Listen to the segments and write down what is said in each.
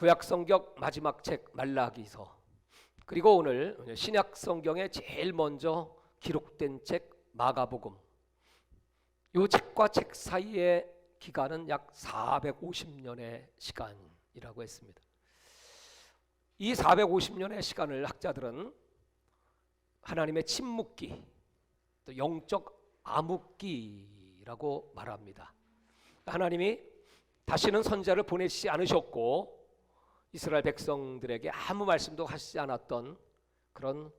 구약 성경 마지막 책 말라기서, 그리고 오늘 신약 성경에 제일 먼저 기록된 책 마가복음, 이 책과 책 사이의 기간은 약 450년의 시간이라고 했습니다. 이 450년의 시간을 학자들은 하나님의 침묵기, 또 영적 암흑기라고 말합니다. 하나님이 다시는 선지자를 보내시지 않으셨고 이스라엘 백성들에게 아무 말씀도 하시지 않았던 그런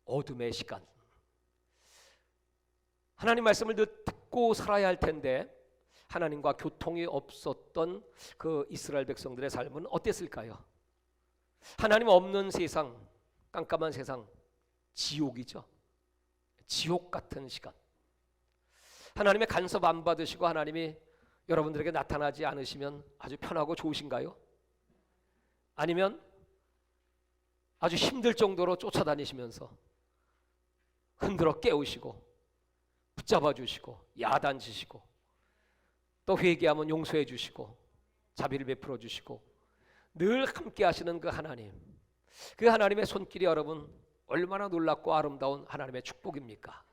어둠의 시간. 하나님 말씀을 늘 듣고 살아야 할 텐데 하나님과 교통이 없었던 그 이스라엘 백성들의 삶은 어땠을까요? 하나님 없는 세상, 깜깜한 세상, 지옥이죠. 지옥 같은 시간. 하나님의 간섭 안 받으시고 하나님이 여러분들에게 나타나지 않으시면 아주 편하고 좋으신가요? 아니면 아주 힘들 정도로 쫓아다니시면서 흔들어 깨우시고 붙잡아 주시고 야단치시고 또 회개하면 용서해 주시고 자비를 베풀어 주시고 늘 함께 하시는 그 하나님, 그 하나님의 손길이 여러분 얼마나 놀랍고 아름다운 하나님의 축복입니까?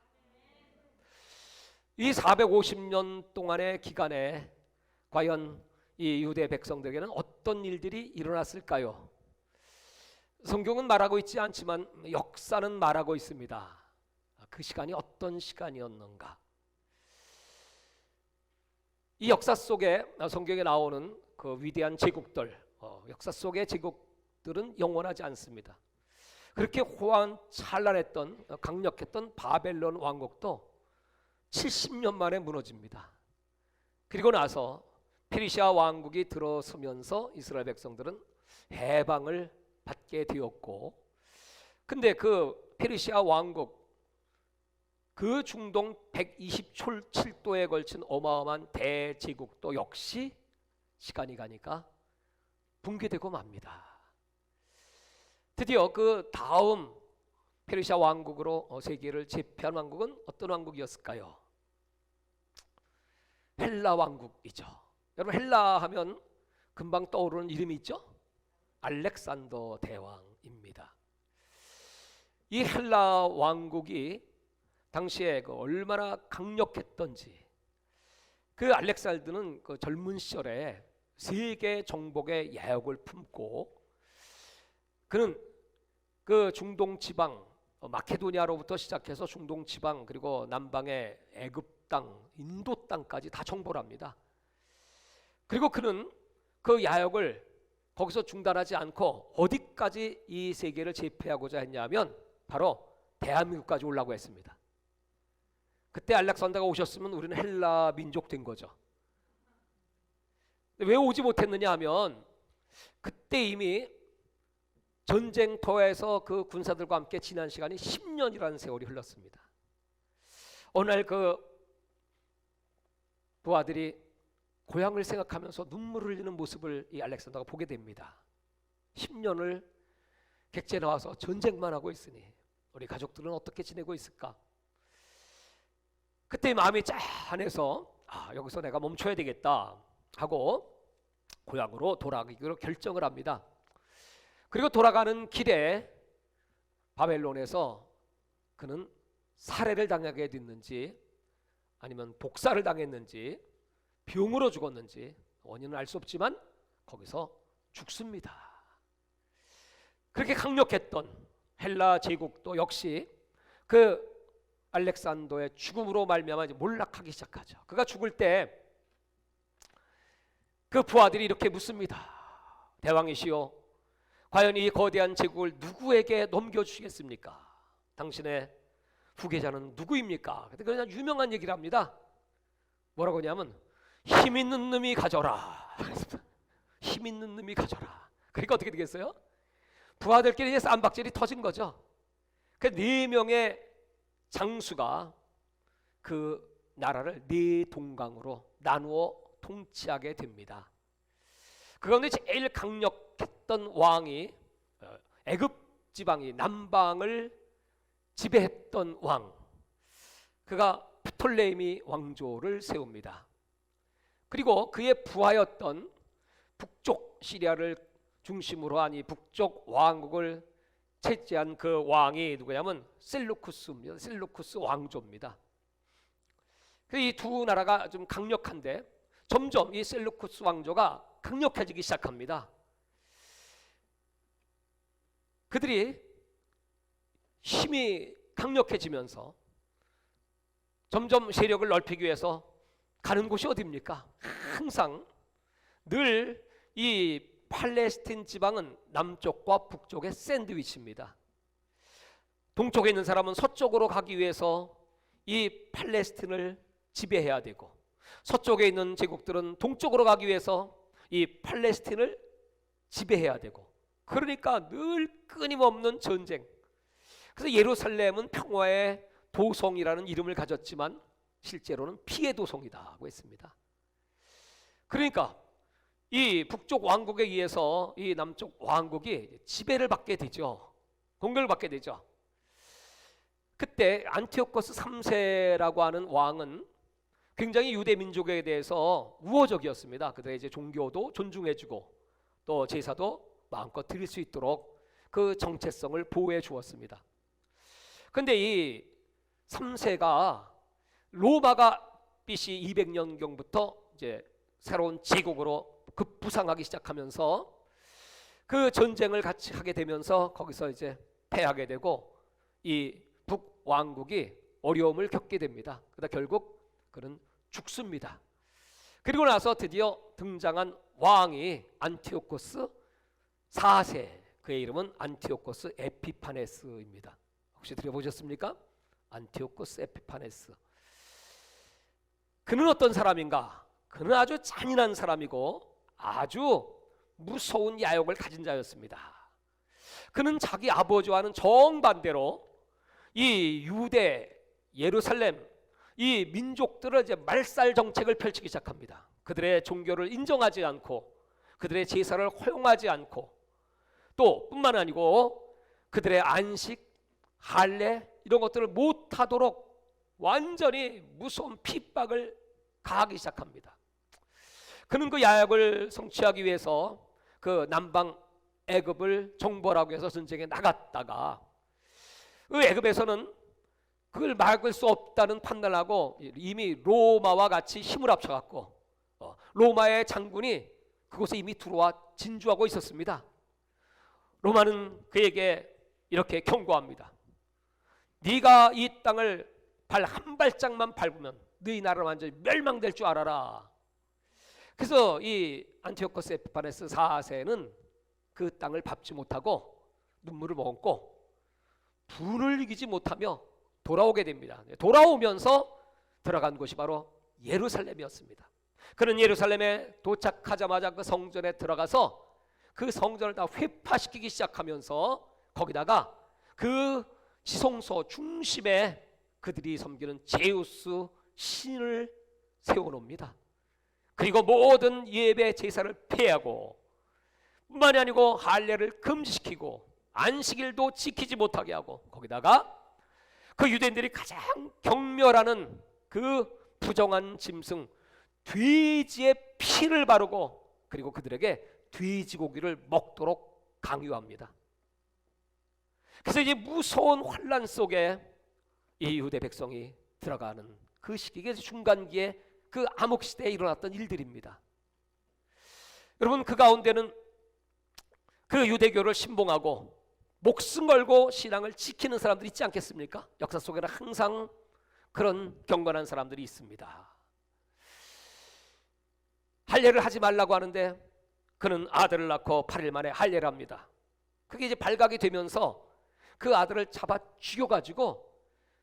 이 450년 동안의 기간에 과연 이 유대 백성들에게는 어떤 일들이 일어났을까요? 성경은 말하고 있지 않지만 역사는 말하고 있습니다. 그 시간이 어떤 시간이었는가? 이 역사 속에 성경에 나오는 그 위대한 제국들, 역사 속의 제국들은 영원하지 않습니다. 그렇게 호황찬란했던 강력했던 바벨론 왕국도 70년 만에 무너집니다. 그리고 나서 페르시아 왕국이 들어서면서 이스라엘 백성들은 해방을 받게 되었고, 근데 그 페르시아 왕국, 그 중동 127도에 걸친 어마어마한 대제국도 역시 시간이 가니까 붕괴되고 맙니다. 드디어 그 다음 페르시아 왕국으로 세계를 제패한 왕국은 어떤 왕국이었을까요? 헬라 왕국이죠. 여러분 헬라 하면 금방 떠오르는 이름이 있죠? 알렉산더 대왕입니다. 이 헬라 왕국이 당시에 얼마나 강력했던지, 그 알렉산더는 그 젊은 시절에 세계 정복의 야욕을 품고 그는 그 중동 지방 마케도니아로부터 시작해서 중동 지방 그리고 남방의 애굽 땅, 인도 땅까지 다 정복을 합니다. 그리고 그는 그 야욕을 거기서 중단하지 않고 어디까지 이 세계를 제패하고자 했냐면 바로 대한민국까지 오려고 했습니다. 그때 알렉산더가 오셨으면 우리는 헬라 민족 된 거죠. 왜 오지 못했느냐 하면 그때 이미 전쟁터에서 그 군사들과 함께 지난 시간이 10년이라는 세월이 흘렀습니다. 어느 날 그 부하들이 고향을 생각하면서 눈물을 흘리는 모습을 이 알렉산더가 보게 됩니다. 10년을 객지에 나와서 전쟁만 하고 있으니 우리 가족들은 어떻게 지내고 있을까? 그때 마음이 짠해서 여기서 내가 멈춰야 되겠다 하고 고향으로 돌아가기로 결정을 합니다. 그리고 돌아가는 길에 바벨론에서 그는 살해를 당하게 됐는지 아니면 복사를 당했는지 병으로 죽었는지 원인은 알 수 없지만 거기서 죽습니다. 그렇게 강력했던 헬라 제국도 역시 그 알렉산더의 죽음으로 말미암아 이제 몰락하기 시작하죠. 그가 죽을 때 그 부하들이 이렇게 묻습니다. 대왕이시여, 과연 이 거대한 제국을 누구에게 넘겨주시겠습니까? 당신의 후계자는 누구입니까? 그냥 유명한 얘기를 합니다. 뭐라고 하냐면 힘 있는 놈이 가져라. 힘 있는 놈이 가져라. 그러니까 어떻게 되겠어요? 부하들끼리 이제 쌈박질이 터진 거죠. 그 4명의 장수가 그 나라를 4동강으로 나누어 통치하게 됩니다. 그 가운데 제일 강력했던 왕이 애굽 지방이 남방을 지배했던 왕, 그가 프톨레미 왕조를 세웁니다. 그리고 그의 부하였던 북쪽 시리아를 중심으로 한 이 북쪽 왕국을 채취한 그 왕이 누구냐면 셀루쿠스입니다. 셀루쿠스 왕조입니다. 이 두 나라가 좀 강력한데 점점 이 셀루쿠스 왕조가 강력해지기 시작합니다. 그들이 힘이 강력해지면서 점점 세력을 넓히기 위해서 가는 곳이 어디입니까? 항상 늘 이 팔레스틴 지방은 남쪽과 북쪽의 샌드위치입니다. 동쪽에 있는 사람은 서쪽으로 가기 위해서 이 팔레스틴을 지배해야 되고, 서쪽에 있는 제국들은 동쪽으로 가기 위해서 이 팔레스틴을 지배해야 되고, 그러니까 늘 끊임없는 전쟁. 그래서 예루살렘은 평화의 도성이라는 이름을 가졌지만 실제로는 피해 도성이라고 했습니다. 그러니까 이 북쪽 왕국에 의해서 이 남쪽 왕국이 지배를 받게 되죠. 공격을 받게 되죠. 그때 안티오코스 3세라고 하는 왕은 굉장히 유대 민족에 대해서 우호적이었습니다. 그들의 이제 종교도 존중해주고 또 제사도 마음껏 드릴 수 있도록 그 정체성을 보호해 주었습니다. 그런데 이 3세가 로마가 BC 200년경부터 이제 새로운 제국으로 급부상하기 시작하면서 그 전쟁을 같이 하게 되면서 거기서 이제 패하게 되고 이 북왕국이 어려움을 겪게 됩니다. 그러다 결국 그는 죽습니다. 그리고 나서 드디어 등장한 왕이 안티오코스 4세, 그의 이름은 안티오코스 에피파네스입니다. 혹시 들어보셨습니까? 안티오코스 에피파네스. 그는 어떤 사람인가? 그는 아주 잔인한 사람이고 아주 무서운 야욕을 가진 자였습니다. 그는 자기 아버지와는 정반대로 이 유대, 예루살렘, 이 민족들을 이제 말살 정책을 펼치기 시작합니다. 그들의 종교를 인정하지 않고 그들의 제사를 허용하지 않고 또 뿐만 아니고 그들의 안식, 할례 이런 것들을 못하도록 완전히 무서운 핍박을 가하기 시작합니다. 그는 그 야욕을 성취하기 위해서 그 남방 애굽을 정벌하기 위해서 전쟁에 나갔다가 그 애굽에서는 그걸 막을 수 없다는 판단을 하고 이미 로마와 같이 힘을 합쳐갖고 로마의 장군이 그곳에 이미 들어와 진주하고 있었습니다. 로마는 그에게 이렇게 경고합니다. 네가 이 땅을 발 한 발짝만 밟으면 너희 나라는 완전히 멸망될 줄 알아라. 그래서 이 안티오코스 에피파네스 4세는 그 땅을 밟지 못하고 눈물을 머금고 분을 이기지 못하며 돌아오게 됩니다. 돌아오면서 들어간 곳이 바로 예루살렘이었습니다. 그는 예루살렘에 도착하자마자 그 성전에 들어가서 그 성전을 다 회파시키기 시작하면서 거기다가 그 지성소 중심에 그들이 섬기는 제우스 신을 세워놓습니다. 그리고 모든 예배 제사를 폐하고 뿐만이 아니고 할례를 금지시키고 안식일도 지키지 못하게 하고 거기다가 그 유대인들이 가장 경멸하는 그 부정한 짐승 돼지의 피를 바르고 그리고 그들에게 돼지고기를 먹도록 강요합니다. 그래서 이제 무서운 환란 속에 이 유대 백성이 들어가는 그 시기에 중간기에 그 암흑시대에 일어났던 일들입니다. 여러분 그 가운데는 그 유대교를 신봉하고 목숨 걸고 신앙을 지키는 사람들이 있지 않겠습니까? 역사 속에는 항상 그런 경건한 사람들이 있습니다. 할례를 하지 말라고 하는데 그는 아들을 낳고 8일 만에 할례를 합니다. 그게 이제 발각이 되면서 그 아들을 잡아 죽여가지고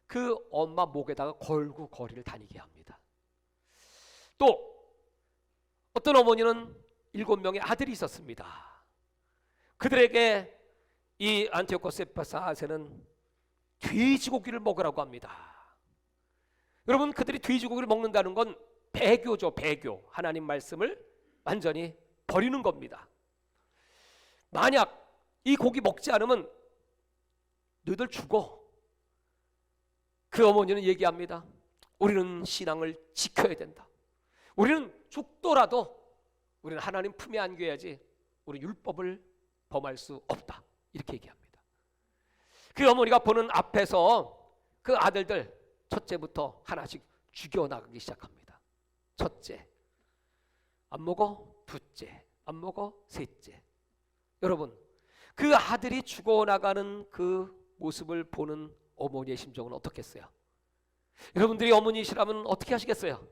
그 엄마 목에다가 걸고 거리를 다니게 합니다. 또 어떤 어머니는 7명의 아들이 있었습니다. 그들에게 이 안티오코스 에피파네스 4세는 돼지고기를 먹으라고 합니다. 여러분 그들이 돼지고기를 먹는다는 건 배교죠. 배교. 하나님 말씀을 완전히 버리는 겁니다. 만약 이 고기 먹지 않으면 너희들 죽어. 그 어머니는 얘기합니다. 우리는 신앙을 지켜야 된다. 우리는 죽더라도 우리는 하나님 품에 안겨야지 우리 율법을 범할 수 없다. 이렇게 얘기합니다. 그 어머니가 보는 앞에서 그 아들들 첫째부터 하나씩 죽여나가기 시작합니다. 첫째, 안 먹어? 둘째, 안 먹어? 셋째. 여러분, 그 아들이 죽어나가는 그 모습을 보는 어머니의 심정은 어떻겠어요? 여러분들이 어머니시라면 어떻게 하시겠어요?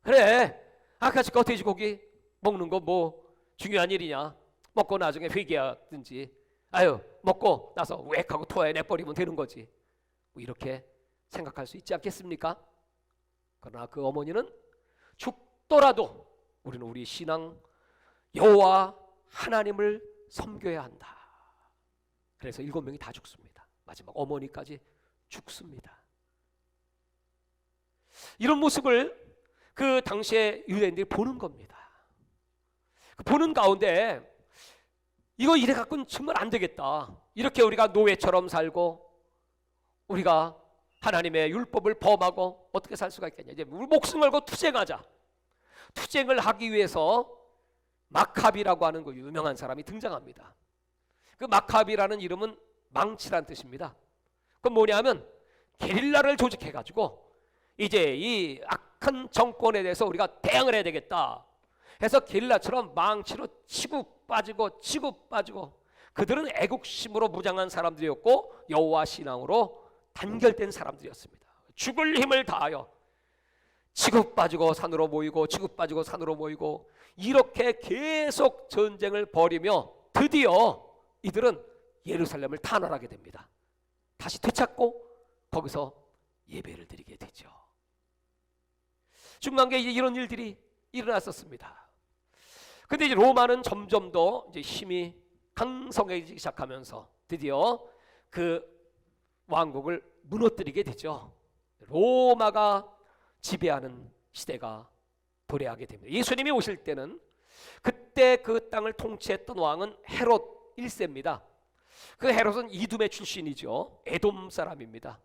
그래, 아까 그 돼지고기 먹는 거 뭐 중요한 일이냐? 먹고 나중에 회개하든지, 아유 먹고 나서 웩 하고 토해 내버리면 되는 거지, 뭐 이렇게 생각할 수 있지 않겠습니까? 그러나 그 어머니는 죽더라도 우리는 우리 신앙 여호와 하나님을 섬겨야 한다. 그래서 7명이 다 죽습니다. 마지막 어머니까지 죽습니다. 이런 모습을 그 당시에 유대인들이 보는 겁니다. 보는 가운데 이거 이래 갖고는 정말 안 되겠다. 이렇게 우리가 노예처럼 살고 우리가 하나님의 율법을 범하고 어떻게 살 수가 있겠냐. 이제 우리 목숨 걸고 투쟁하자. 투쟁을 하기 위해서 마카비라고 하는 그 유명한 사람이 등장합니다. 그 마카비라는 이름은 망치란 뜻입니다. 그건 뭐냐면 게릴라를 조직해가지고 이제 이 악한 정권에 대해서 우리가 대항을 해야 되겠다 해서 게릴라처럼 망치로 치고 빠지고 그들은 애국심으로 무장한 사람들이었고 여호와 신앙으로 단결된 사람들이었습니다. 죽을 힘을 다하여 치고 빠지고 산으로 모이고 치고 빠지고 산으로 모이고 이렇게 계속 전쟁을 벌이며 드디어 이들은 예루살렘을 탄환하게 됩니다. 다시 되찾고 거기서 예배를 드리게 되죠. 중간에 이런 일들이 일어났었습니다. 근데 이제 로마는 점점 더 이제 힘이 강성해지기 시작하면서 드디어 그 왕국을 무너뜨리게 되죠. 로마가 지배하는 시대가 도래하게 됩니다. 예수님이 오실 때는 그때 그 땅을 통치했던 왕은 헤롯 1세입니다. 그 헤롯은 이두메 출신이죠. 에돔 사람입니다.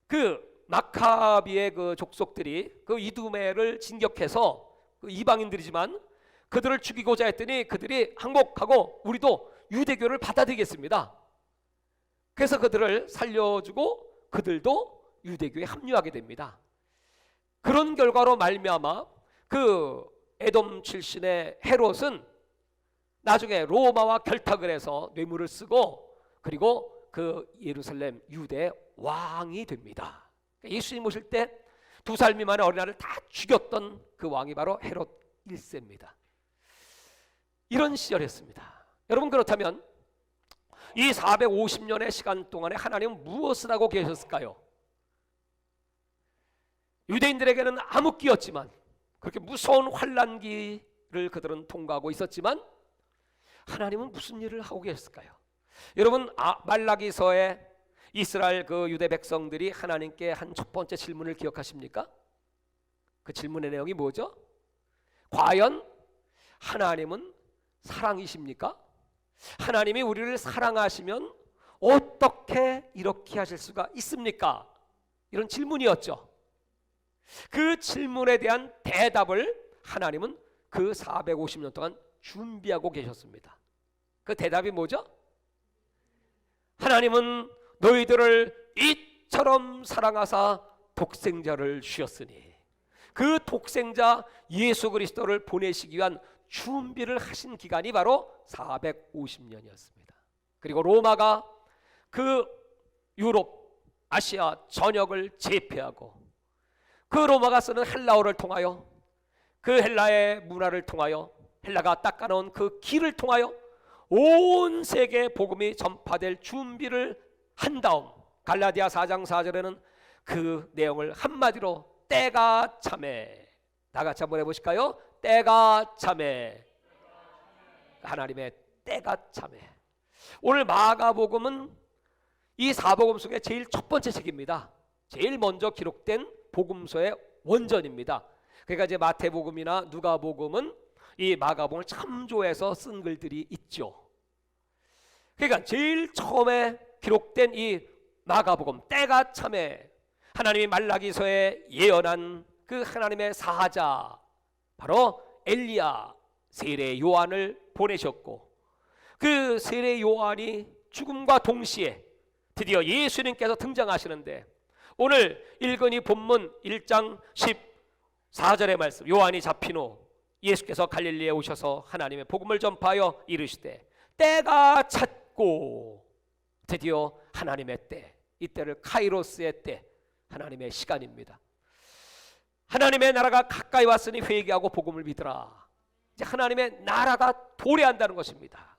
그 마카비의 그 족속들이 그 이두메를 진격해서 그 이방인들이지만 그들을 죽이고자 했더니 그들이 항복하고 우리도 유대교를 받아들이겠습니다. 그래서 그들을 살려주고 그들도 유대교에 합류하게 됩니다. 그런 결과로 말미암아 그 에돔 출신의 헤롯은 나중에 로마와 결탁을 해서 뇌물을 쓰고 그리고 그 예루살렘 유대 왕이 됩니다. 예수님 오실 때 2살 미만의 어린아이를 다 죽였던 그 왕이 바로 헤롯 1세입니다. 이런 시절이었습니다. 여러분, 그렇다면 이 450년의 시간 동안에 하나님은 무엇을 하고 계셨을까요? 유대인들에게는 암흑기였지만 그렇게 무서운 환난기를 그들은 통과하고 있었지만 하나님은 무슨 일을 하고 계셨을까요? 여러분, 말라기서에 이스라엘 그 유대 백성들이 하나님께 한 첫 번째 질문을 기억하십니까? 그 질문의 내용이 뭐죠? 과연 하나님은 사랑이십니까? 하나님이 우리를 사랑하시면 어떻게 이렇게 하실 수가 있습니까? 이런 질문이었죠. 그 질문에 대한 대답을 하나님은 그 450년 동안 준비하고 계셨습니다. 그 대답이 뭐죠? 하나님은 너희들을 이처럼 사랑하사 독생자를 주셨으니 그 독생자 예수 그리스도를 보내시기 위한 준비를 하신 기간이 바로 450년이었습니다. 그리고 로마가 그 유럽, 아시아 전역을 제패하고 그 로마가 쓰는 헬라어를 통하여 그 헬라의 문화를 통하여 헬라가 닦아놓은 그 길을 통하여 온 세계 복음이 전파될 준비를 한 다음 갈라디아 4장 4절에는 그 내용을 한마디로 때가 참에, 다 같이 한번 해보실까요? 때가 참에, 하나님의 때가 참에. 오늘 마가복음은 이 사복음 속에 제일 첫 번째 책입니다. 제일 먼저 기록된 복음서의 원전입니다. 그러니까 이제 마태복음이나 누가복음은 이 마가복음을 참조해서 쓴 글들이 있죠. 그러니까 제일 처음에 기록된 이 마가복음, 때가 참에 하나님이 말라기서에 예언한 그 하나님의 사자 바로 엘리야 세례 요한을 보내셨고 그 세례 요한이 죽음과 동시에 드디어 예수님께서 등장하시는데, 오늘 읽은 이 본문 1장 14절의 말씀, 요한이 잡힌 후 예수께서 갈릴리에 오셔서 하나님의 복음을 전파하여 이르시되 때가 찼고, 드디어 하나님의 때, 이 때를 카이로스의 때, 하나님의 시간입니다. 하나님의 나라가 가까이 왔으니 회개하고 복음을 믿으라. 이제 하나님의 나라가 도래한다는 것입니다.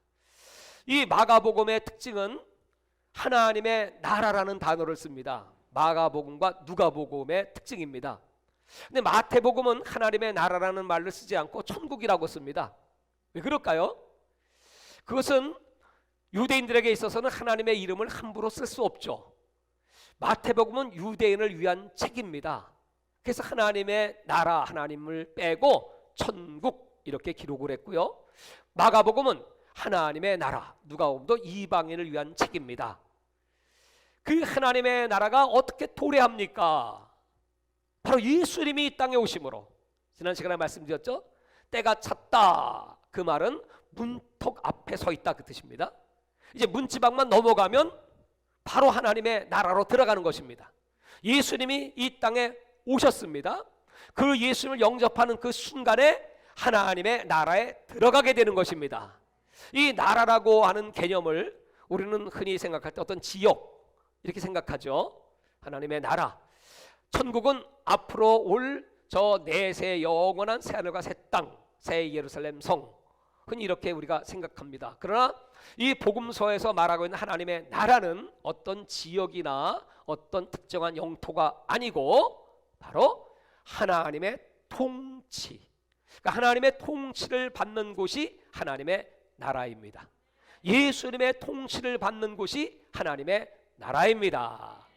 이 마가복음의 특징은 하나님의 나라라는 단어를 씁니다. 마가복음과 누가복음의 특징입니다. 근데 마태복음은 하나님의 나라라는 말을 쓰지 않고 천국이라고 씁니다. 왜 그럴까요? 그것은 유대인들에게 있어서는 하나님의 이름을 함부로 쓸 수 없죠. 마태복음은 유대인을 위한 책입니다. 그래서 하나님의 나라, 하나님을 빼고 천국 이렇게 기록을 했고요. 마가복음은 하나님의 나라, 누가복음도 이방인을 위한 책입니다. 그 하나님의 나라가 어떻게 도래합니까? 바로 예수님이 이 땅에 오심으로. 지난 시간에 말씀드렸죠. 때가 찼다, 그 말은 문턱 앞에 서 있다, 그 뜻입니다. 이제 문지방만 넘어가면 바로 하나님의 나라로 들어가는 것입니다. 예수님이 이 땅에 오셨습니다. 그 예수님을 영접하는 그 순간에 하나님의 나라에 들어가게 되는 것입니다. 이 나라라고 하는 개념을 우리는 흔히 생각할 때 어떤 지역 이렇게 생각하죠. 하나님의 나라, 천국은 앞으로 올 저 내세 영원한 새하늘과 새 땅, 새 예루살렘 성, 흔히 이렇게 우리가 생각합니다. 그러나 이 복음서에서 말하고 있는 하나님의 나라는 어떤 지역이나 어떤 특정한 영토가 아니고 바로 하나님의 통치, 그러니까 하나님의 통치를 받는 곳이 하나님의 나라입니다. 예수님의 통치를 받는 곳이 하나님의 나라입니다.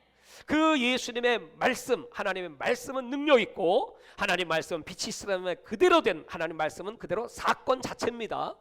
그 예수님의 말씀, 하나님의 말씀은 능력 있고, 하나님 말씀은 빛이 있으면 그대로 된 하나님 말씀은 그대로 사건 자체입니다.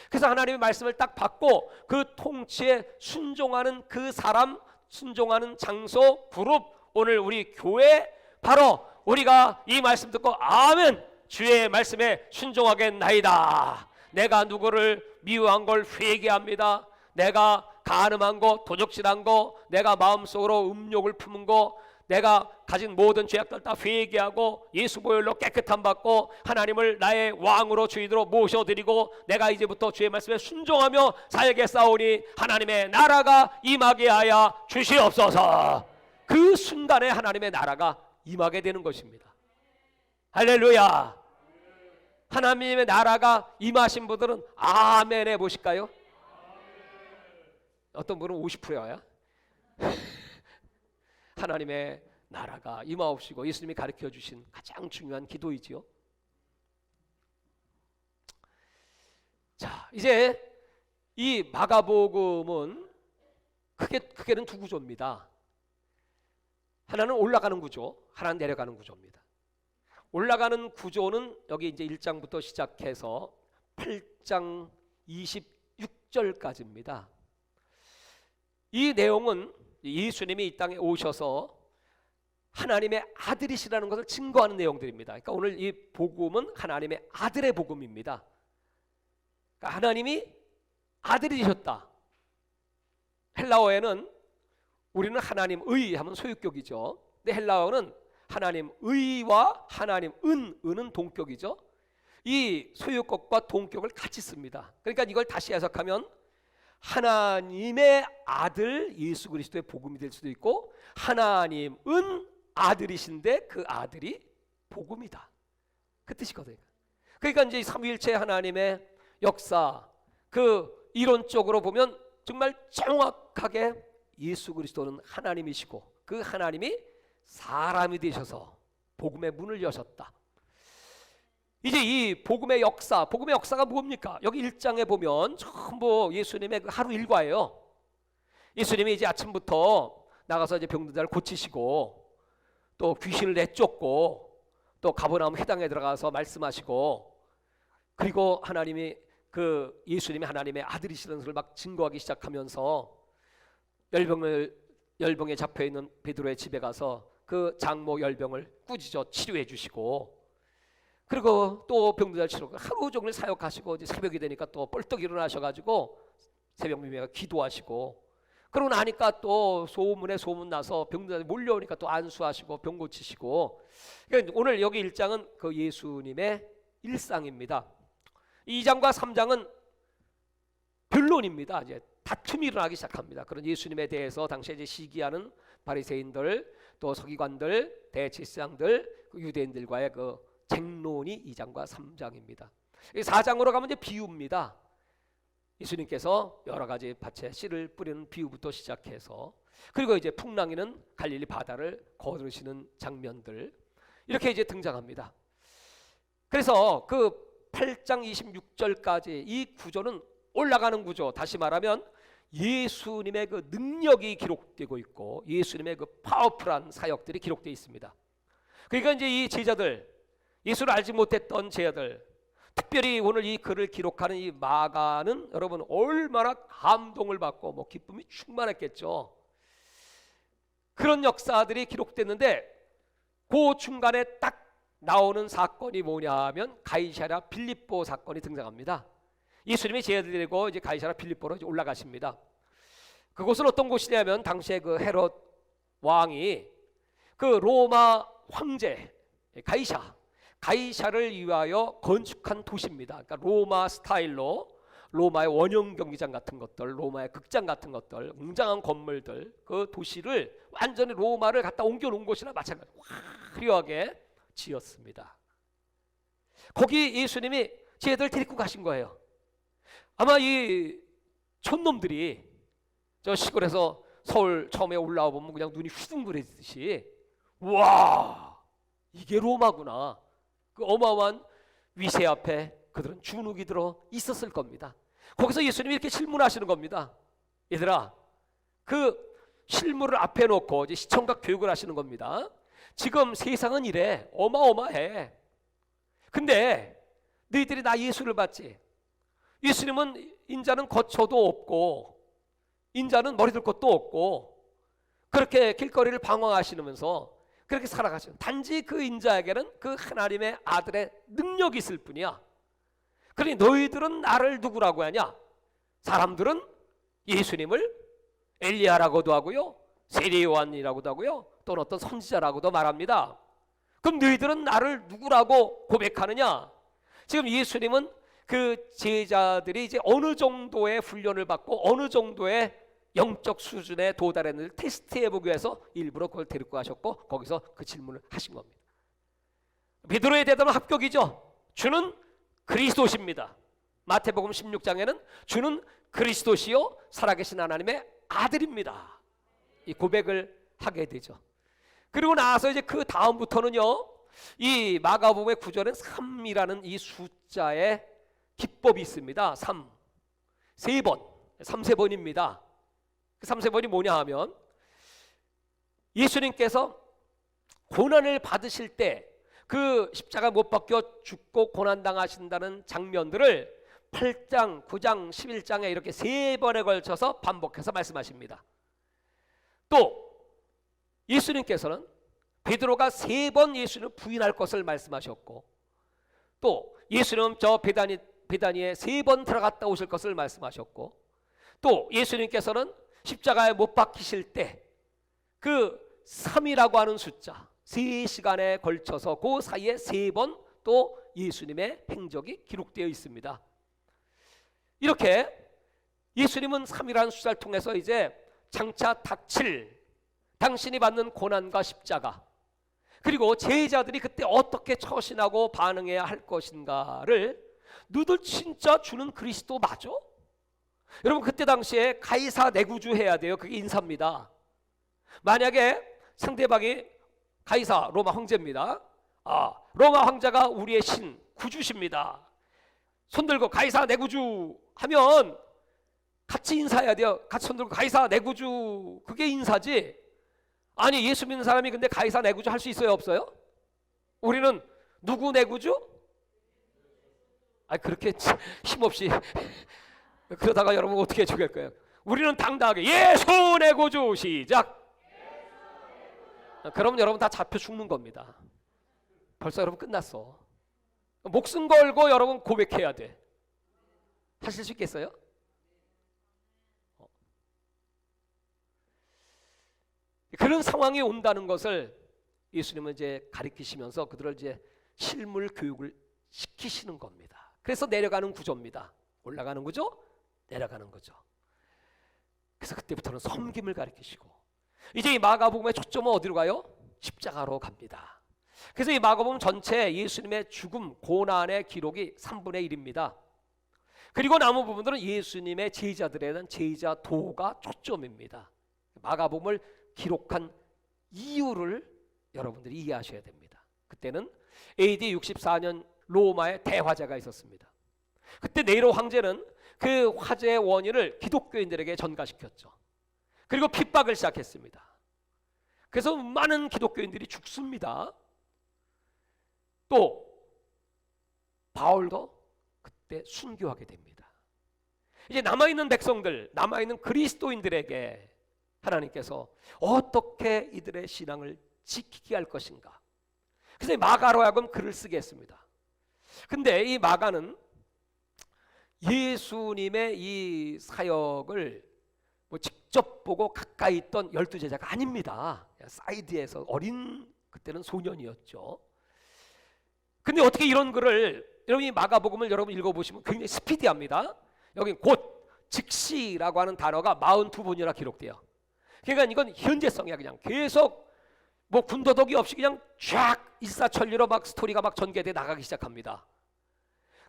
그래서 하나님의 말씀을 딱 받고 그 통치에 순종하는 그 사람, 순종하는 장소, 그룹, 오늘 우리 교회, 바로 우리가 이 말씀 듣고 아멘, 주의 말씀에 순종하겠나이다. 내가 누구를 미워한 걸 회개합니다. 내가 간음한 거, 도적질한 거, 내가 마음속으로 음욕을 품은 거, 내가 가진 모든 죄악들 다 회개하고 예수 보혈로 깨끗함 받고 하나님을 나의 왕으로 주인으로 모셔드리고 내가 이제부터 주의 말씀에 순종하며 살겠사오니 하나님의 나라가 임하게 하여 주시옵소서. 그 순간에 하나님의 나라가 임하게 되는 것입니다. 할렐루야. 하나님의 나라가 임하신 분들은 아멘 해보실까요? 어떤 분은 50%야. 하나님의 나라가 임하옵시고, 예수님이 가르쳐 주신 가장 중요한 기도이지요. 자, 이제 이 마가복음은 크게는 두 구조입니다. 하나는 올라가는 구조, 하나는 내려가는 구조입니다. 올라가는 구조는 여기 이제 1장부터 시작해서 8장 26절까지입니다. 이 내용은 예수님이 이 땅에 오셔서 하나님의 아들이시라는 것을 증거하는 내용들입니다. 그러니까 오늘 이 복음은 하나님의 아들의 복음입니다. 그러니까 하나님이 아들이셨다. 헬라어에는 우리는 하나님의 하면 소유격이죠. 근데 헬라어는 하나님의와 하나님은 동격이죠. 이 소유격과 동격을 같이 씁니다. 그러니까 이걸 다시 해석하면 하나님의 아들 예수 그리스도의 복음이 될 수도 있고, 하나님은 아들이신데 그 아들이 복음이다, 그 뜻이거든요. 그러니까 이제 삼위일체 하나님의 역사, 그 이론적으로 보면 정말 정확하게 예수 그리스도는 하나님이시고 그 하나님이 사람이 되셔서 복음의 문을 여셨다. 이제 이 복음의 역사가 뭡니까? 여기 1장에 보면 전부 예수님의 그 하루 일과예요. 예수님이 이제 아침부터 나가서 이제 병들을 고치시고, 또 귀신을 내쫓고, 또 가버나움 회당에 들어가서 말씀하시고, 그리고 하나님이 그 예수님이 하나님의 아들이시라는 것을 막 증거하기 시작하면서 열병에 잡혀 있는 베드로의 집에 가서 그 장모 열병을 꾸짖어 치료해 주시고, 그리고 또 병들을 치료하고 하루 종일 사역하시고, 이제 새벽이 되니까 또 뻘떡 일어나셔가지고 새벽 미명에 기도하시고, 그러고 나니까 또 소문에 소문 나서 병들이 몰려오니까 또 안수하시고 병 고치시고. 그러니까 오늘 여기 1장은 그 예수님의 일상입니다. 2장과 3장은 변론입니다. 이제 다툼이 일어나기 시작합니다. 그런 예수님에 대해서 당시에 이제 시기하는 바리새인들, 또 서기관들, 대제사장들, 그 유대인들과의 그 쟁론이 2장과 3장입니다. 4장으로 가면 이제 비유입니다. 예수님께서 여러 가지 밭에 씨를 뿌리는 비유부터 시작해서, 그리고 이제 풍랑이는 갈릴리 바다를 거두시는 장면들, 이렇게 이제 등장합니다. 그래서 그 8장 26절까지 이 구조는 올라가는 구조, 다시 말하면 예수님의 그 능력이 기록되고 있고 예수님의 그 파워풀한 사역들이 기록되어 있습니다. 그러니까 이제 이 제자들, 예수를 알지 못했던 제자들, 특별히 오늘 이 글을 기록하는 이 마가는 여러분 얼마나 감동을 받고 뭐 기쁨이 충만했겠죠. 그런 역사들이 기록됐는데 그 중간에 딱 나오는 사건이 뭐냐 하면 가이사랴 빌립보 사건이 등장합니다. 예수님이 제자들 데리고 이제 가이사랴 빌립보로 이제 올라가십니다. 그곳은 어떤 곳이냐면 당시에 그 헤롯 왕이 그 로마 황제 가이사를 위하여 건축한 도시입니다. 그러니까 로마 스타일로 로마의 원형 경기장 같은 것들, 로마의 극장 같은 것들, 웅장한 건물들, 그 도시를 완전히 로마를 갖다 옮겨놓은 곳이나 마찬가지로 화려하게 지었습니다. 거기 예수님이 제자들 데리고 가신 거예요. 아마 이 촌놈들이 저 시골에서 서울 처음에 올라와 보면 그냥 눈이 휘둥그레듯이, 와, 이게 로마구나. 그 어마어마한 위세 앞에 그들은 주눅이 들어 있었을 겁니다. 거기서 예수님이 이렇게 질문하시는 겁니다. 얘들아, 그 실물을 앞에 놓고 이제 시청각 교육을 하시는 겁니다. 지금 세상은 이래, 어마어마해. 근데 너희들이 나 예수를 봤지? 예수님은 인자는 거처도 없고 인자는 머리 들 것도 없고 그렇게 길거리를 방황하시면서 그렇게 살아가시는, 단지 그 인자에게는 그 하나님의 아들의 능력이 있을 뿐이야. 그러니 너희들은 나를 누구라고 하냐? 사람들은 예수님을 엘리야라고도 하고요, 세례 요한이라고도 하고요, 또는 어떤 선지자라고도 말합니다. 그럼 너희들은 나를 누구라고 고백하느냐? 지금 예수님은 그 제자들이 이제 어느 정도의 훈련을 받고 어느 정도의 영적 수준에 도달했는지 테스트해보기 위해서 일부러 그걸 데리고 가셨고 거기서 그 질문을 하신 겁니다. 베드로의 대답은 합격이죠. 주는 그리스도십니다. 마태복음 16장에는 주는 그리스도시요 살아계신 하나님의 아들입니다. 이 고백을 하게 되죠. 그리고 나서 이제 그 다음부터는요, 이 마가복음의 구절은 3이라는 이 숫자의 기법이 있습니다. 3, 3세번입니다. 그 3세번이 뭐냐 하면 예수님께서 고난을 받으실 때 그 십자가 못 박혀 죽고 고난당하신다는 장면들을 8장, 9장, 11장에 이렇게 3번에 걸쳐서 반복해서 말씀하십니다. 또 예수님께서는 베드로가 3번 예수님을 부인할 것을 말씀하셨고, 또 예수님은 저 베다니에 3번 들어갔다 오실 것을 말씀하셨고, 또 예수님께서는 십자가에 못 박히실 때 그 3이라고 하는 숫자 3시간에 걸쳐서 그 사이에 3번 또 예수님의 행적이 기록되어 있습니다. 이렇게 예수님은 3이라는 숫자를 통해서 이제 장차 닥칠 당신이 받는 고난과 십자가, 그리고 제자들이 그때 어떻게 처신하고 반응해야 할 것인가를, 너들 진짜 주는 그리스도 맞아? 여러분 그때 당시에 가이사 내구주 해야 돼요. 그게 인사입니다. 만약에 상대방이 가이사 로마 황제입니다. 로마 황제가 우리의 신 구주십니다. 손들고 가이사 내구주 하면 같이 인사해야 돼요. 같이 손들고 가이사 내구주, 그게 인사지. 아니 예수 믿는 사람이 근데 가이사 내구주 할 수 있어요, 없어요? 우리는 누구 내구주? 그렇게 힘없이 그러다가 여러분 어떻게 죽일 거예요? 우리는 당당하게 예수 내구주 시작. 그러면 여러분 다 잡혀 죽는 겁니다. 벌써 여러분 끝났어. 목숨 걸고 여러분 고백해야 돼. 하실 수 있겠어요? 그런 상황이 온다는 것을 예수님은 이제 가르치시면서 그들을 이제 실물 교육을 시키시는 겁니다. 그래서 내려가는 구조입니다. 올라가는 구조, 내려가는 구조. 그래서 그때부터는 섬김을 가르치시고, 이제 이 마가복음의 초점은 어디로 가요? 십자가로 갑니다. 그래서 이 마가복음 전체 예수님의 죽음, 고난의 기록이 3분의 1입니다. 그리고 남은 부분들은 예수님의 제자들에 대한 제자도가 초점입니다. 마가복음을 기록한 이유를 여러분들이 이해하셔야 됩니다. 그때는 AD 64년 로마에 대화제가 있었습니다. 그때 네로 황제는 그 화제의 원인을 기독교인들에게 전가시켰죠. 그리고 핍박을 시작했습니다. 그래서 많은 기독교인들이 죽습니다. 또 바울도 그때 순교하게 됩니다. 이제 남아있는 백성들, 남아있는 그리스도인들에게 하나님께서 어떻게 이들의 신앙을 지키게 할 것인가. 그래서 마가로 하여금 글을 쓰게 했습니다. 근데 이 마가는 예수님의 이 사역을 뭐 직접 보고 가까이 있던 12제자가 아닙니다. 사이드에서 어린, 그때는 소년이었죠. 근데 어떻게 이런 글을, 여러분 이 마가복음을 여러분 읽어보시면 굉장히 스피디합니다. 여기 곧 즉시라고 하는 단어가 42번이나 기록돼요. 그러니까 이건 현재성이야. 그냥 계속 뭐 군더더기 없이 그냥 쫙 일사천리로 막 스토리가 막 전개돼 나가기 시작합니다.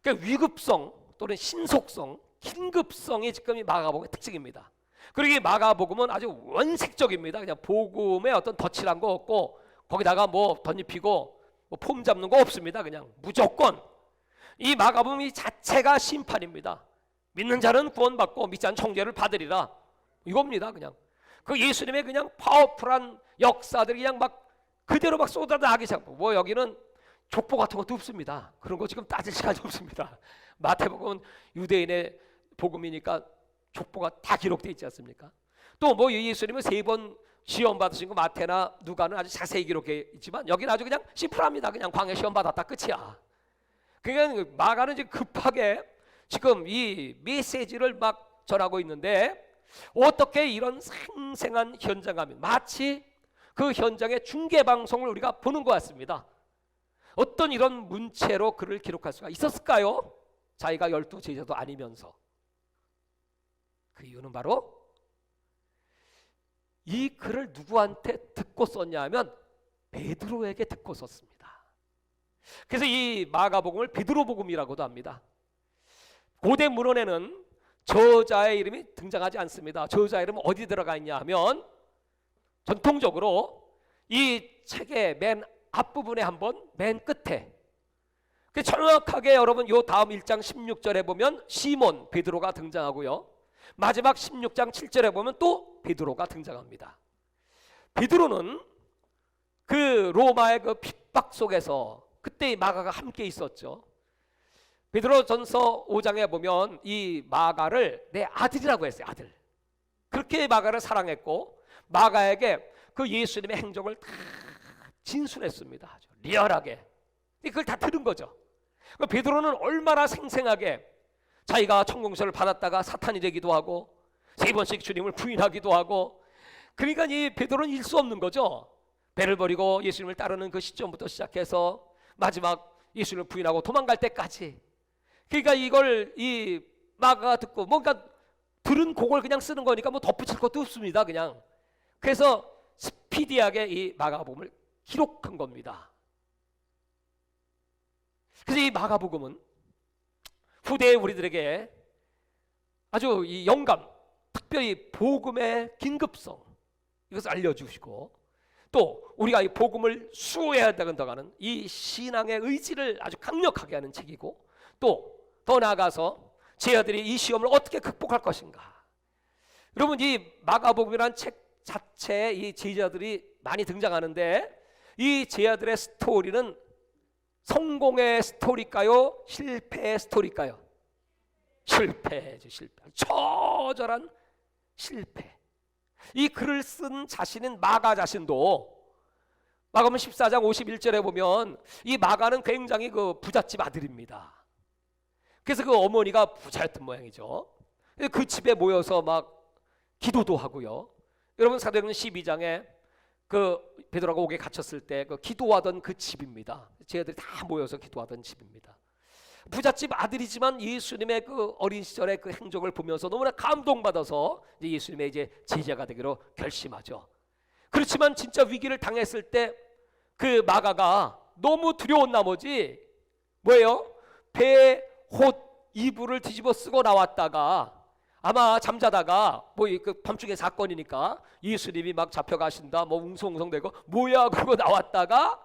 그러니까 위급성 또는 신속성, 긴급성이 지금 이 마가복음의 특징입니다. 그리고 이 마가복음은 아주 원색적입니다. 그냥 복음에 어떤 덧칠한 거 없고, 거기다가 뭐 덧입히고 뭐 폼 잡는 거 없습니다. 그냥 무조건 이 마가복음 자체가 심판입니다. 믿는 자는 구원받고 믿지 않는 정죄를 받으리라, 이겁니다. 그냥 그 예수님의 그냥 파워풀한 역사들이 그냥 막 그대로 막 쏟아나기 시작하고, 뭐 여기는 족보 같은 것도 없습니다. 그런 거 지금 따질 시간이 없습니다. 마태복음은 유대인의 복음이니까 족보가 다 기록되어 있지 않습니까? 또 뭐 예수님은 3번 시험 받으신 거 마태나 누가는 아주 자세히 기록해 있지만, 여기는 아주 그냥 심플합니다. 그냥 광야 시험 받았다 끝이야. 그러니까 마가는 지금 급하게 지금 이 메시지를 막 전하고 있는데, 어떻게 이런 생생한 현장감이, 마치 그 현장의 중계 방송을 우리가 보는 것 같습니다. 어떤 이런 문체로 글을 기록할 수가 있었을까요? 자기가 12제자도 아니면서. 그 이유는 바로 이 글을 누구한테 듣고 썼냐 하면 베드로에게 듣고 썼습니다. 그래서 이 마가복음을 베드로복음이라고도 합니다. 고대 문헌에는 저자의 이름이 등장하지 않습니다. 저자 이름은 어디 들어가 있냐 하면, 전통적으로 이 책의 맨 앞부분에 한번, 맨 끝에 정확하게 여러분 요 다음 1장 16절에 보면 시몬 베드로가 등장하고요, 마지막 16장 7절에 보면 또 베드로가 등장합니다. 베드로는 그 로마의 그 핍박 속에서 그때 마가가 함께 있었죠. 베드로전서 5장에 보면 이 마가를 내 아들이라고 했어요. 아들. 그렇게 마가를 사랑했고, 마가에게 그 예수님의 행적을 다 진술했습니다. 아주 리얼하게. 그걸 다 들은 거죠. 베드로는 얼마나 생생하게 자기가 천공서를 받았다가 사탄이 되기도 하고 3번씩 주님을 부인하기도 하고, 그러니까 이 베드로는 일 수 없는 거죠. 배를 버리고 예수님을 따르는 그 시점부터 시작해서 마지막 예수님을 부인하고 도망갈 때까지. 그러니까 이걸 이 마가가 듣고 뭔가 들은 곡을 그냥 쓰는 거니까 뭐 덧붙일 것도 없습니다. 그냥. 그래서 스피디하게 이 마가복음을 기록한 겁니다. 그래서 이 마가복음은 후대의 우리들에게 아주 이 영감, 특별히 복음의 긴급성, 이것을 알려주시고, 또 우리가 이 복음을 수호해야 한다는 이 신앙의 의지를 아주 강력하게 하는 책이고, 또 더 나아가서 제자들이 이 시험을 어떻게 극복할 것인가. 여러분 이 마가복음이라는 책 자체에 이 제자들이 많이 등장하는데, 이 제자들의 스토리는 성공의 스토리일까요? 실패의 스토리일까요? 실패죠. 실패. 처절한 실패. 이 글을 쓴 자신인 마가 자신도 마가복음 14장 51절에 보면 이 마가는 굉장히 그 부잣집 아들입니다. 그래서 그 어머니가 부자였던 모양이죠. 그 집에 모여서 막 기도도 하고요. 여러분 사도행전 12장에 그 베드로가 옥에 갇혔을 때 그 기도하던 그 집입니다. 쟤들이 다 모여서 기도하던 집입니다. 부잣집 아들이지만 예수님의 그 어린 시절의 그 행적을 보면서 너무나 감동받아서 이제 예수님의 이제 제자가 되기로 결심하죠. 그렇지만 진짜 위기를 당했을 때 그 마가가 너무 두려운 나머지 뭐예요? 배에 홑 이불을 뒤집어 쓰고 나왔다가 아마 잠자다가 뭐 그 밤중에 사건이니까 예수님이 막 잡혀가신다 뭐 웅성웅성대고 뭐야 그러고 나왔다가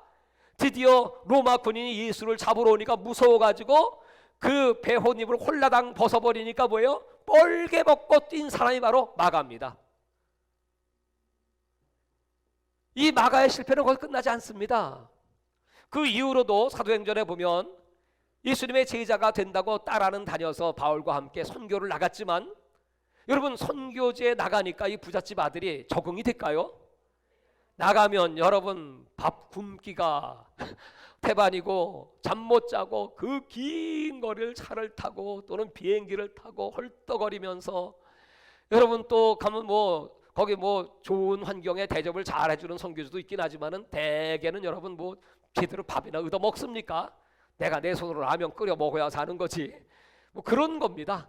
드디어 로마 군인이 예수를 잡으러 오니까 무서워가지고 그 배 홑입을 홀라당 벗어버리니까 뭐예요? 뻘게 벗고 뛴 사람이 바로 마가입니다. 이 마가의 실패는 거기서 끝나지 않습니다. 그 이후로도 사도행전에 보면 예수님의 제자가 된다고 딸아는 다녀서 바울과 함께 선교를 나갔지만 여러분 선교지에 나가니까 이 부잣집 아들이 적응이 될까요? 나가면 여러분 밥 굶기가 태반이고 잠 못 자고 그 긴 거리를 차를 타고 또는 비행기를 타고 헐떡거리면서 여러분 또 가면 뭐 거기 뭐 좋은 환경에 대접을 잘 해주는 선교지도 있긴 하지만은 대개는 여러분 뭐 제대로 밥이나 얻어 먹습니까? 내가 내 손으로 라면 끓여 먹어야 사는 거지. 뭐 그런 겁니다.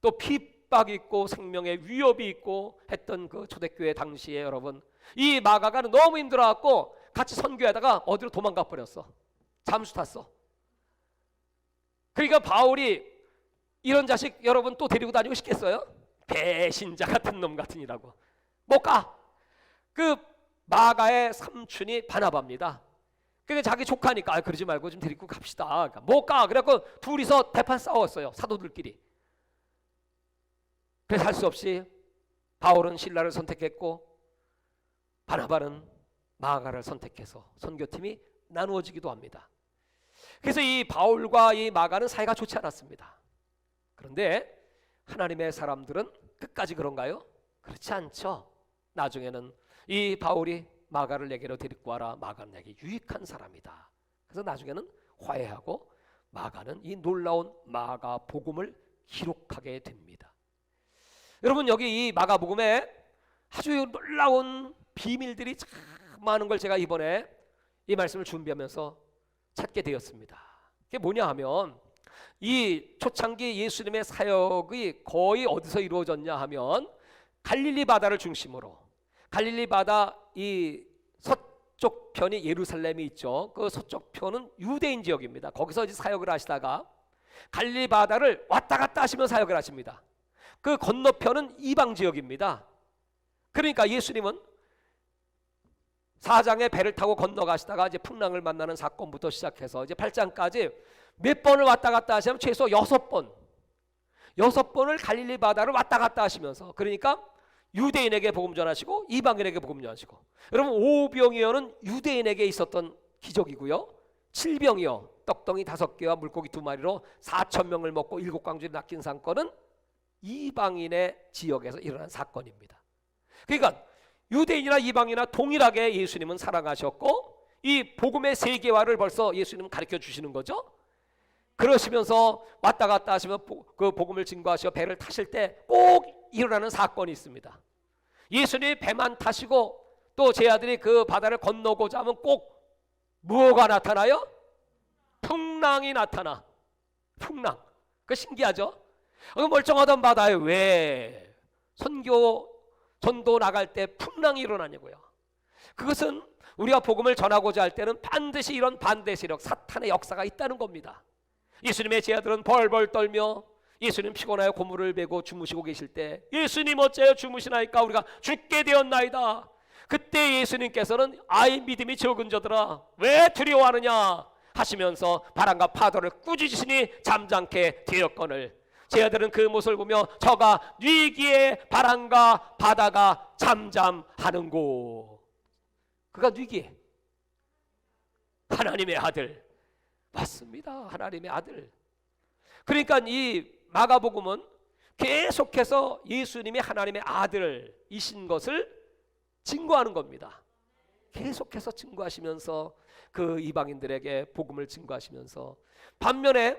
또 핍박이 있고 생명의 위협이 있고 했던 그 초대교회 당시에 여러분 이 마가가 너무 힘들어갖고 같이 선교하다가 어디로 도망가 버렸어. 잠수 탔어. 그러니까 바울이 이런 자식 여러분 또 데리고 다니고 싶겠어요? 배신자 같은 놈 같으니라고 못 가. 그 마가의 삼촌이 바나바입니다. 그러니까 자기 조카니까 그러지 말고 좀 데리고 갑시다. 그러니까 못 가. 그래갖고 둘이서 대판 싸웠어요. 사도들끼리. 그래서 할 수 없이 바울은 실라를 선택했고 바나바는 마가를 선택해서 선교팀이 나누어지기도 합니다. 그래서 이 바울과 이 마가는 사이가 좋지 않았습니다. 그런데 하나님의 사람들은 끝까지 그런가요? 그렇지 않죠. 나중에는 이 바울이 마가를 내게로 데리고 와라. 마가는 내게 유익한 사람이다. 그래서 나중에는 화해하고 마가는 이 놀라운 마가 복음을 기록하게 됩니다. 여러분 여기 이 마가 복음에 아주 놀라운 비밀들이 참 많은 걸 제가 이번에 이 말씀을 준비하면서 찾게 되었습니다. 그게 뭐냐 하면 이 초창기 예수님의 사역이 거의 어디서 이루어졌냐 하면 갈릴리 바다를 중심으로 갈릴리 바다 이 서쪽 편이 예루살렘이 있죠. 그 서쪽 편은 유대인 지역입니다. 거기서 이제 사역을 하시다가 갈릴리 바다를 왔다 갔다 하시며 사역을 하십니다. 그 건너편은 이방 지역입니다. 그러니까 예수님은 사장의 배를 타고 건너가시다가 이제 풍랑을 만나는 사건부터 시작해서 이제 8장까지 몇 번을 왔다 갔다 하시면 최소 6번을 갈릴리 바다를 왔다 갔다 하시면서 그러니까 유대인에게 복음 전하시고 이방인에게 복음 전하시고 여러분 오병이어는 유대인에게 있었던 기적이고요. 7병이어 떡덩이 5개와 물고기 2마리로 4,000명을 먹고 7광주를 낚인 사건은 이방인의 지역에서 일어난 사건입니다. 그러니까 유대인이나 이방이나 동일하게 예수님은 사랑하셨고 이 복음의 세계화를 벌써 예수님은 가르쳐 주시는 거죠. 그러시면서 왔다 갔다 하시면 그 복음을 증거하시어 배를 타실 때 꼭 일어나는 사건이 있습니다. 예수님이 배만 타시고 또 제 아들이 그 바다를 건너고자 하면 꼭 뭐가 나타나요? 풍랑이 나타나. 풍랑. 그 신기하죠? 멀쩡하던 바다에 왜 전도 나갈 때 풍랑이 일어나냐고요. 그것은 우리가 복음을 전하고자 할 때는 반드시 이런 반대 세력 사탄의 역사가 있다는 겁니다. 예수님의 제자들은 벌벌 떨며 예수님 피곤하여 고물을 베고 주무시고 계실 때 예수님 어째요 주무시나이까 우리가 죽게 되었나이다. 그때 예수님께서는 아이 믿음이 적은 자들아 왜 두려워하느냐 하시면서 바람과 파도를 꾸짖으시니 잠잠케 되었거늘 제자들은 그 모습을 보며 저가 위기에 바람과 바다가 잠잠하는고. 그가 위기에 하나님의 아들 맞습니다. 하나님의 아들. 그러니까 이 마가복음은 계속해서 예수님이 하나님의 아들이신 것을 증거하는 겁니다. 계속해서 증거하시면서 그 이방인들에게 복음을 증거하시면서 반면에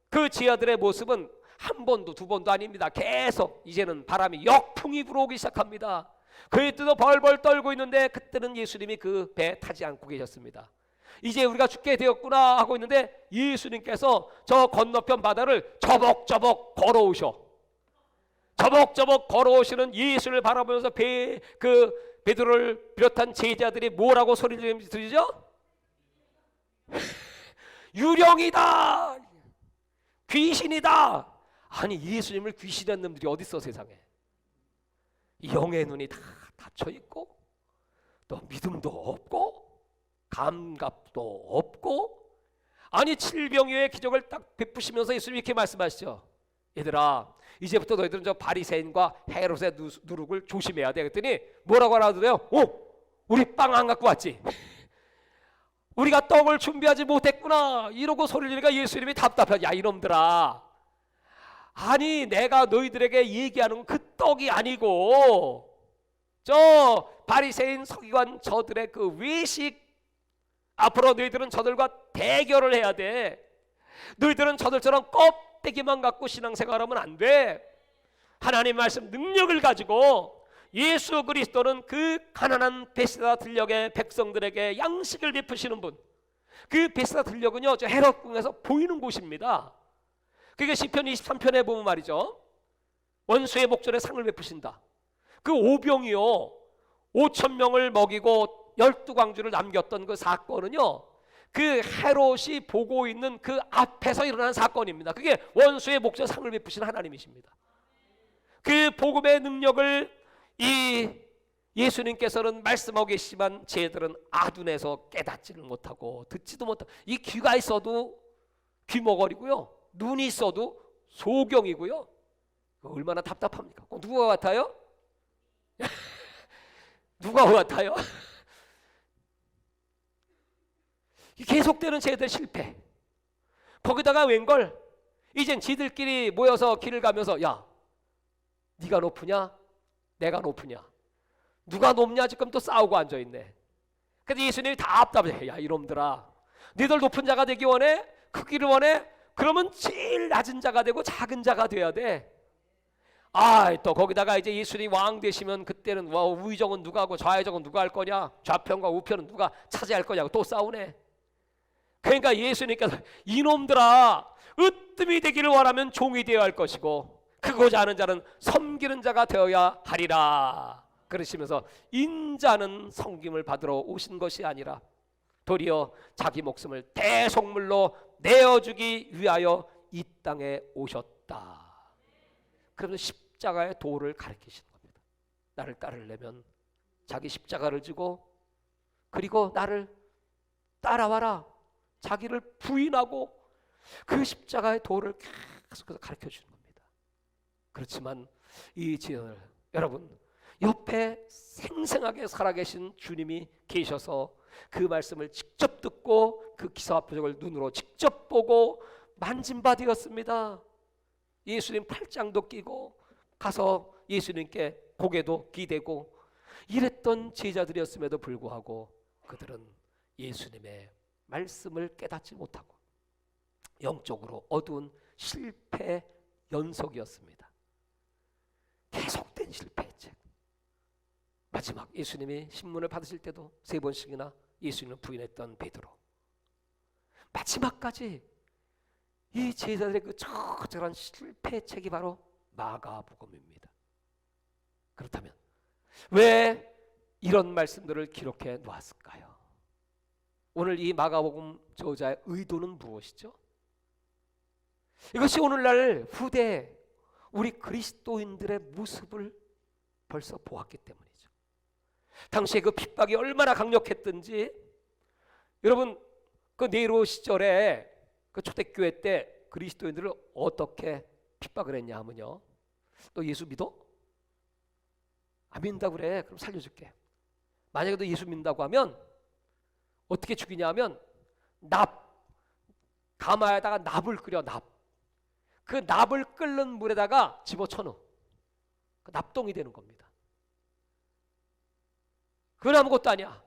그 제자들의 모습은 한 번도 두 번도 아닙니다. 계속 이제는 바람이 역풍이 불어오기 시작합니다. 그의 뜻도 벌벌 떨고 있는데 그때는 예수님이 그 배에 타지 않고 계셨습니다. 이제 우리가 죽게 되었구나 하고 있는데 예수님께서 저 건너편 바다를 저벅저벅 걸어오셔. 저벅저벅 걸어오시는 예수를 바라보면서 베드로를 비롯한 제자들이 뭐라고 소리를 들리죠? 유령이다, 귀신이다. 아니, 예수님을 귀신이라는 놈들이 어디 있어 세상에. 영의 눈이 다 닫혀 있고 또 믿음도 없고 감각도 없고, 아니 칠병이의 기적을 딱 베푸시면서 예수님이 이렇게 말씀하시죠. 얘들아, 이제부터 너희들은 저 바리새인과 헤롯의 누룩을 조심해야 돼. 그랬더니 뭐라고 알아들어요? 우리 빵 안 갖고 왔지. 우리가 떡을 준비하지 못했구나 이러고 소리를 지르니까 예수님이 답답해. 야 이놈들아, 아니 내가 너희들에게 얘기하는 건 그 떡이 아니고 저 바리새인 서기관 저들의 그 외식, 앞으로 너희들은 저들과 대결을 해야 돼. 너희들은 저들처럼 껍데기만 갖고 신앙생활하면 안 돼. 하나님 말씀 능력을 가지고 예수 그리스도는 그 가난한 베세다 들녘의 백성들에게 양식을 베푸시는 분. 그 베세다 들녘은요 저 헤롯궁에서 보이는 곳입니다. 그게 시편 23편에 보면 말이죠, 원수의 목전에 상을 베푸신다. 그 오병이요 5,000명을 먹이고 12광주를 남겼던 그 사건은요 그 헤롯이 보고 있는 그 앞에서 일어난 사건입니다. 그게 원수의 목전에 상을 베푸신 하나님이십니다. 그 복음의 능력을 이 예수님께서는 말씀하고 계시지만 쟤들은 아둔해서 깨닫지를 못하고 듣지도 못하고, 이 귀가 있어도 귀머거리고요, 눈이 있어도 소경이고요. 얼마나 답답합니까? 누가 같아요? 누가 같아요? 계속되는 쟤들 실패. 거기다가 웬걸 이젠 지들끼리 모여서 길을 가면서 야 네가 높으냐 내가 높으냐, 누가 높냐 지금 또 싸우고 앉아있네. 그래서 예수님이 다 답답해. 야 이놈들아, 너희들 높은 자가 되기 원해? 크기를 원해? 그러면 제일 낮은 자가 되고 작은 자가 돼야 돼. 또 거기다가 이제 예수님이 왕 되시면 그때는 우의정은 누가 하고 좌의정은 누가 할 거냐, 좌편과 우편은 누가 차지할 거냐고 또 싸우네. 그러니까 예수님께서 이놈들아, 으뜸이 되기를 원하면 종이 되어야 할 것이고 크고자 하는 자는 섬기는 자가 되어야 하리라 그러시면서 인자는 섬김을 받으러 오신 것이 아니라 도리어 자기 목숨을 대속물로 내어주기 위하여 이 땅에 오셨다. 그러면서 십자가의 도를 가르치시는 겁니다. 나를 따르려면 자기 십자가를 지고 그리고 나를 따라와라. 자기를 부인하고 그 십자가의 도를 계속해서 가르쳐주는 겁니다. 그렇지만 이 지연을, 여러분 옆에 생생하게 살아계신 주님이 계셔서 그 말씀을 직접 듣고 그 기사와 표적을 눈으로 직접 보고 만진 바 되었습니다. 예수님 팔짱도 끼고 가서 예수님께 고개도 기대고 이랬던 제자들이었음에도 불구하고 그들은 예수님의 말씀을 깨닫지 못하고 영적으로 어두운 실패 연속이었습니다. 계속된 실패의 책. 마지막 예수님이 신문을 받으실 때도 3번씩이나 예수님을 부인했던 베드로. 마지막까지 이 제자들의 그 처절한 실패의 책이 바로 마가복음입니다. 그렇다면 왜 이런 말씀들을 기록해 놓았을까요? 오늘 이 마가복음 저자의 의도는 무엇이죠? 이것이 오늘날 후대 우리 그리스도인들의 모습을 벌써 보았기 때문이죠. 당시에 그 핍박이 얼마나 강력했던지, 여러분 그 네로 시절에 그 초대교회 때 그리스도인들을 어떻게 핍박을 했냐 하면요, 너 예수 믿어? 안 믿는다고 그래. 그럼 살려줄게. 만약에 너 예수 믿는다고 하면 어떻게 죽이냐 하면 가마에다가 납을 끓여. 그 납을 끓는 물에다가 집어쳐넣어. 그 납동이 되는 겁니다. 그건 아무것도 아니야.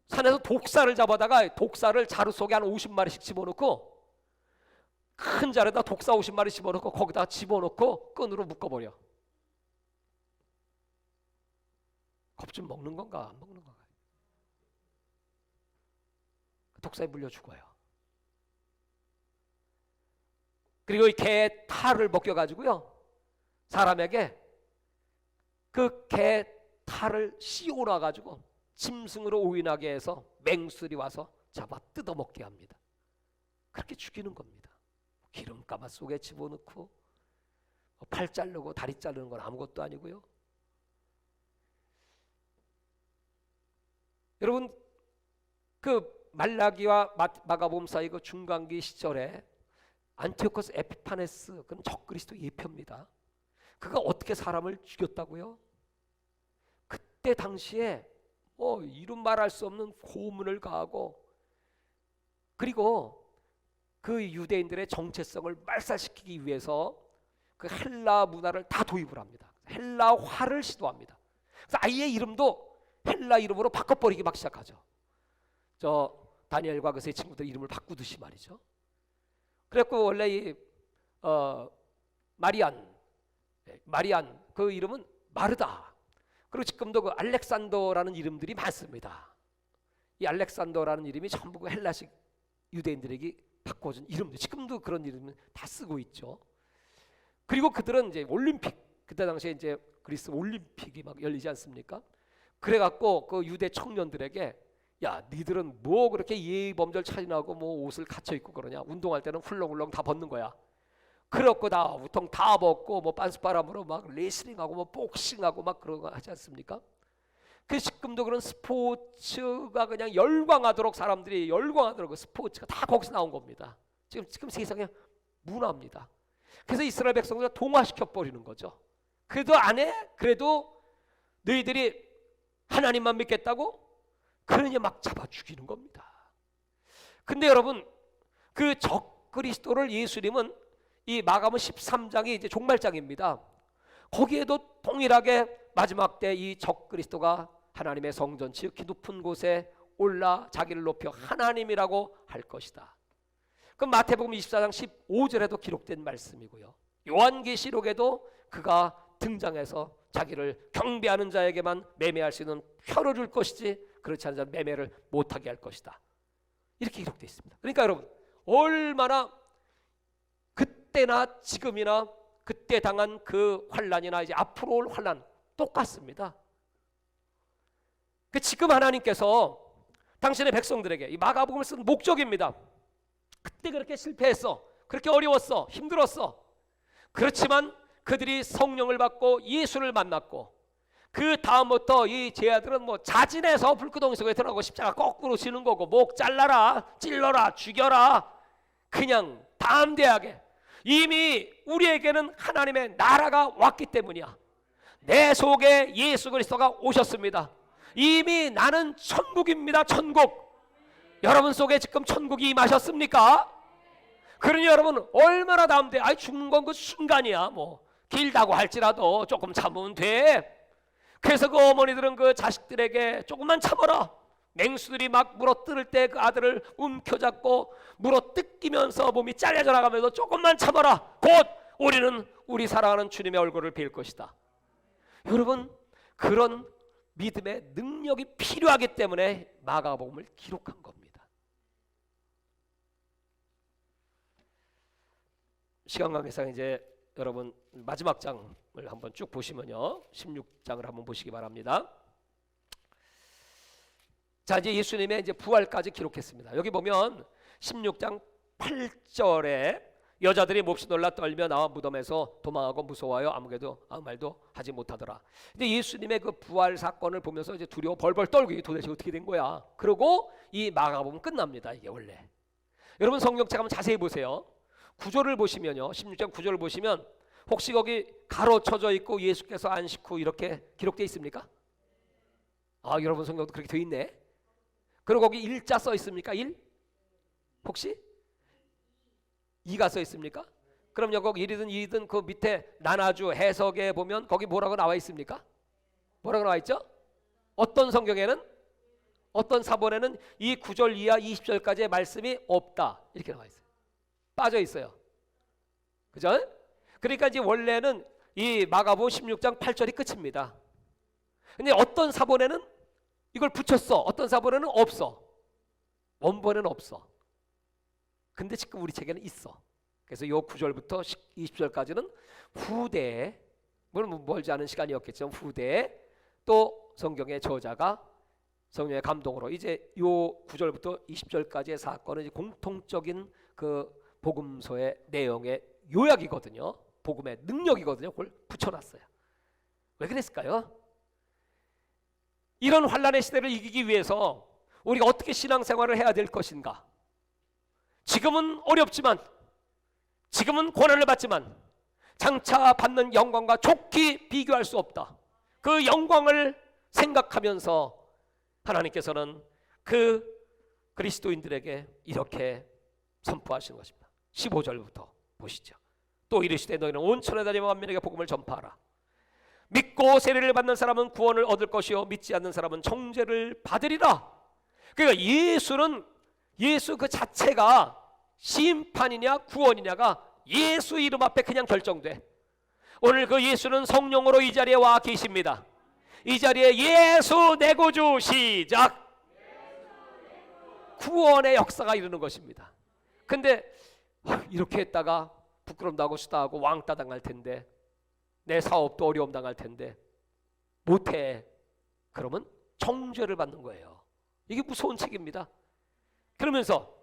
산에서 독사를 잡아다가 독사를 자루 속에 한 50마리씩 집어넣고, 큰 자루에다 독사 50마리 집어넣고 거기다 집어넣고 끈으로 묶어버려. 겁 좀 먹는 건가 안 먹는 건가. 독사에 물려 죽어요. 그리고 이 개 탈을 먹여가지고요, 사람에게 그 개 탈을 씌워놔가지고 짐승으로 오인하게 해서 맹수들이 와서 잡아 뜯어먹게 합니다. 그렇게 죽이는 겁니다. 기름가마 속에 집어넣고 팔 자르고 다리 자르는 건 아무것도 아니고요. 여러분, 그 말라기와 마가복음 사이 그 중간기 시절에 안티오코스 에피파네스, 그는 적그리스도 예표입니다. 그가 어떻게 사람을 죽였다고요? 그때 당시에 이름 말할 수 없는 고문을 가하고, 그리고 그 유대인들의 정체성을 말살시키기 위해서 그 헬라 문화를 다 도입을 합니다. 헬라화를 시도합니다. 그래서 아예 이름도 헬라 이름으로 바꿔버리기 막 시작하죠. 저 다니엘과 그 세 친구들 이름을 바꾸듯이 말이죠. 그래갖고 원래 이 마리안 그 이름은 마르다. 그리고 지금도 그 알렉산더라는 이름들이 많습니다. 이 알렉산더라는 이름이 전부 그 헬라식 유대인들에게 바꿔준 이름들, 지금도 그런 이름을 다 쓰고 있죠. 그리고 그들은 이제 올림픽, 그때 당시에 이제 그리스 올림픽이 막 열리지 않습니까? 그래갖고 그 유대 청년들에게, 야, 니들은 뭐 그렇게 예의 범절 차림하고 뭐 옷을 갖춰 입고 그러냐? 운동할 때는 훌렁훌렁 다 벗는 거야. 그렇고 다 우통 다 벗고 뭐 빤스바람으로 막 레슬링하고 뭐 복싱하고 막 그런 거 하지 않습니까? 그 지금도 그런 스포츠가 그냥 열광하도록, 사람들이 열광하도록 그 스포츠가 다 거기서 나온 겁니다. 지금 세상에 문화입니다. 그래서 이스라엘 백성들을 동화시켜 버리는 거죠. 그래도 안 해? 그래도 너희들이 하나님만 믿겠다고? 그러니 막 잡아 죽이는 겁니다. 근데 여러분, 그 적그리스도를 예수님은 이 마가복음 13장이 이제 종말장입니다. 거기에도 동일하게 마지막 때 이 적그리스도가 하나님의 성전 지극히 높은 곳에 올라 자기를 높여 하나님이라고 할 것이다. 그럼 마태복음 24장 15절에도 기록된 말씀이고요. 요한계시록에도 그가 등장해서 자기를 경배하는 자에게만 매매할 수 있는 표를 줄 것이지 그렇지 않은 자는 매매를 못하게 할 것이다. 이렇게 기록되어 있습니다. 그러니까 여러분, 얼마나 그때나 지금이나 그때 당한 그 환난이나 이제 앞으로 올 환난 똑같습니다. 지금 하나님께서 당신의 백성들에게 이 마가복음을 쓴 목적입니다. 그때 그렇게 실패했어, 그렇게 어려웠어, 힘들었어. 그렇지만 그들이 성령을 받고 예수를 만났고, 그 다음부터 이 제자들은 뭐 자진해서 불구덩이 속에 들어가고 십자가 거꾸로 지는 거고, 목 잘라라, 찔러라, 죽여라, 그냥 담대하게, 이미 우리에게는 하나님의 나라가 왔기 때문이야. 내 속에 예수 그리스도가 오셨습니다. 이미 나는 천국입니다. 천국. 여러분 속에 지금 천국이 임하셨습니까? 그러니 여러분 얼마나 담대. 죽는 건 그 순간이야. 뭐 길다고 할지라도 조금 참으면 돼. 그래서 그 어머니들은 그 자식들에게 조금만 참아라. 맹수들이 막 물어뜯을 때 그 아들을 움켜잡고 물어뜯기면서 몸이 잘려져 나가면서 조금만 참아라. 곧 우리는 우리 사랑하는 주님의 얼굴을 뵐 것이다. 여러분, 그런 믿음의 능력이 필요하기 때문에 마가복음을 기록한 겁니다. 시간 관계상 이제 여러분 마지막 장을 한번 쭉 보시면요, 16장을 한번 보시기 바랍니다. 자, 이제 예수님의 이제 부활까지 기록했습니다. 여기 보면 16장 8절에 여자들이 몹시 놀라 떨며 나와 무덤에서 도망하고 무서워하여 아무 말도 하지 못하더라. 근데 예수님의 그 부활 사건을 보면서 이제 두려워 벌벌 떨고 이게 도대체 어떻게 된 거야? 그러고 이 마가복음 끝납니다. 이게 원래. 여러분 성경책 한번 자세히 보세요. 9절을 보시면요, 16장 9절을 보시면 혹시 거기 가로쳐져 있고 예수께서 안식 후 이렇게 기록되어 있습니까? 여러분 성경도 그렇게 되어 있네. 그리고 거기 일자 써 있습니까? 1? 혹시? 2가 써 있습니까? 그럼요, 거기 1이든 2든 그 밑에 나나주 해석에 보면 거기 뭐라고 나와 있습니까? 뭐라고 나와 있죠? 어떤 성경에는, 어떤 사본에는 이 9절 이하 20절까지의 말씀이 없다 이렇게 나와 있어요. 빠져 있어요. 그죠? 그러니까 이제 원래는 이 마가복음 16장 8절이 끝입니다. 근데 어떤 사본에는 이걸 붙였어. 어떤 사본에는 없어. 원본에는 없어. 근데 지금 우리 책에는 있어. 그래서 요 9절부터 20절까지는 후대에, 물론 멀지 않은 시간이었겠지만 후대에 또 성경의 저자가 성령의 감동으로 이제 요 9절부터 20절까지의 사건은 이제 공통적인 그 복음서의 내용의 요약이거든요. 복음의 능력이거든요. 그걸 붙여놨어요. 왜 그랬을까요? 이런 환란의 시대를 이기기 위해서 우리가 어떻게 신앙생활을 해야 될 것인가? 지금은 어렵지만, 지금은 고난을 받지만 장차 받는 영광과 좋게 비교할 수 없다. 그 영광을 생각하면서 하나님께서는 그 그리스도인들에게 이렇게 선포하시는 것입니다. 15절부터 보시죠. 또 이르시되 너희는 온 천에 다니며 만민에게 복음을 전파하라. 믿고 세례를 받는 사람은 구원을 얻을 것이요 믿지 않는 사람은 정죄를 받으리라. 그러니까 예수 그 자체가 심판이냐 구원이냐가 예수 이름 앞에 그냥 결정돼. 오늘 그 예수는 성령으로 이 자리에 와 계십니다. 이 자리에 예수 내 구주 시작. 구원의 역사가 이루는 것입니다. 근데 이렇게 했다가 부끄럼 당하고 수다하고 왕따 당할 텐데, 내 사업도 어려움 당할 텐데 못해. 그러면 정죄를 받는 거예요. 이게 무서운 책입니다. 그러면서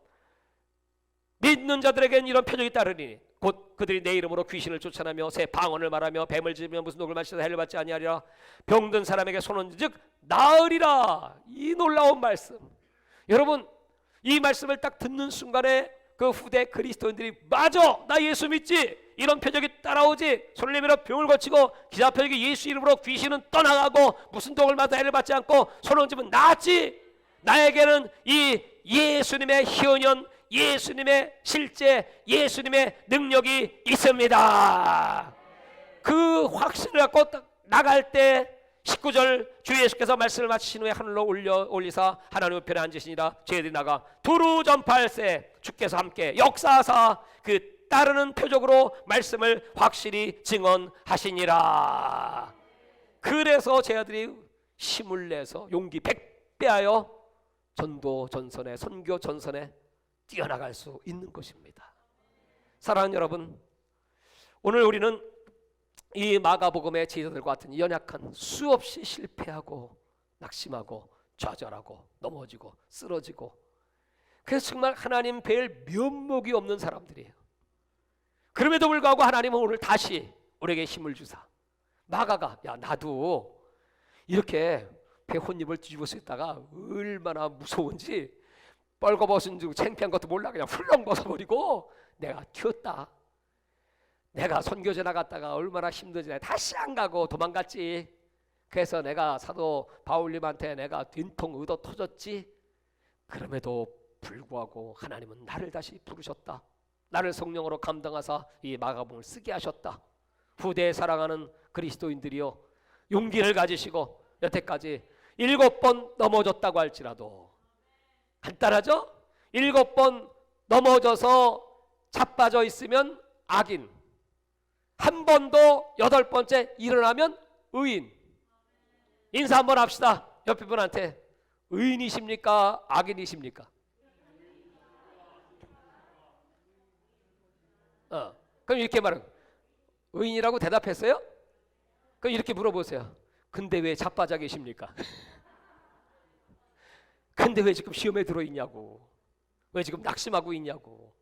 믿는 자들에게는 이런 표적이 따르니 곧 그들이 내 이름으로 귀신을 쫓아내며 새 방언을 말하며 뱀을 짚으며 무슨 독을 마시다 해를 받지 아니하리라. 병든 사람에게 손은 즉 나으리라. 이 놀라운 말씀, 여러분 이 말씀을 딱 듣는 순간에 그 후대 그리스도인들이 맞아, 나 예수 믿지, 이런 표적이 따라오지, 손을 내밀어 병을 고치고 기사 표적이 예수 이름으로 귀신은 떠나가고 무슨 독을 마다 해를 받지 않고 손을 짚으면 나았지. 나에게는 이 예수님의 희언, 예수님의 실제, 예수님의 능력이 있습니다. 그 확신을 갖고 나갈 때 19절 주 예수께서 말씀을 마치신 후에 하늘로 올리사 하나님 우편에 앉으시니라. 저희들이 나가 두루 전파할세 주께서 함께 역사하사 그 따르는 표적으로 말씀을 확실히 증언하시니라. 그래서 저희들이 힘을 내서 용기 100배하여 전도 전선에, 선교 전선에 뛰어나갈 수 있는 것입니다. 사랑하는 여러분, 오늘 우리는 이 마가복음의 제자들과 같은 연약한, 수없이 실패하고 낙심하고 좌절하고 넘어지고 쓰러지고, 그래서 정말 하나님 뵐 면목이 없는 사람들이에요. 그럼에도 불구하고 하나님은 오늘 다시 우리에게 힘을 주사, 마가가 야 나도 이렇게 배 혼입을 뒤집어 쓰다가 얼마나 무서운지 뻘거벗은 줄 창피한 것도 몰라 그냥 훌렁 벗어버리고 내가 튀었다. 내가 선교제 나갔다가 얼마나 힘든지 내가 다시 안 가고 도망갔지. 그래서 내가 사도 바울님한테 내가 된통 얻어 터졌지. 그럼에도 불구하고 하나님은 나를 다시 부르셨다. 나를 성령으로 감당하사 이 마가복음을 쓰게 하셨다. 후대에 사랑하는 그리스도인들이여, 용기를 가지시고 여태까지 7번 넘어졌다고 할지라도, 간단하죠? 7번 넘어져서 자빠져 있으면 악인, 한 번 더 8번째 일어나면 의인. 인사 한번 합시다. 옆에 분한테 의인이십니까? 악인이십니까? 그럼 이렇게 말은 의인이라고 대답했어요? 그럼 이렇게 물어보세요. 근데 왜 자빠져 계십니까? 근데 왜 지금 시험에 들어있냐고, 왜 지금 낙심하고 있냐고.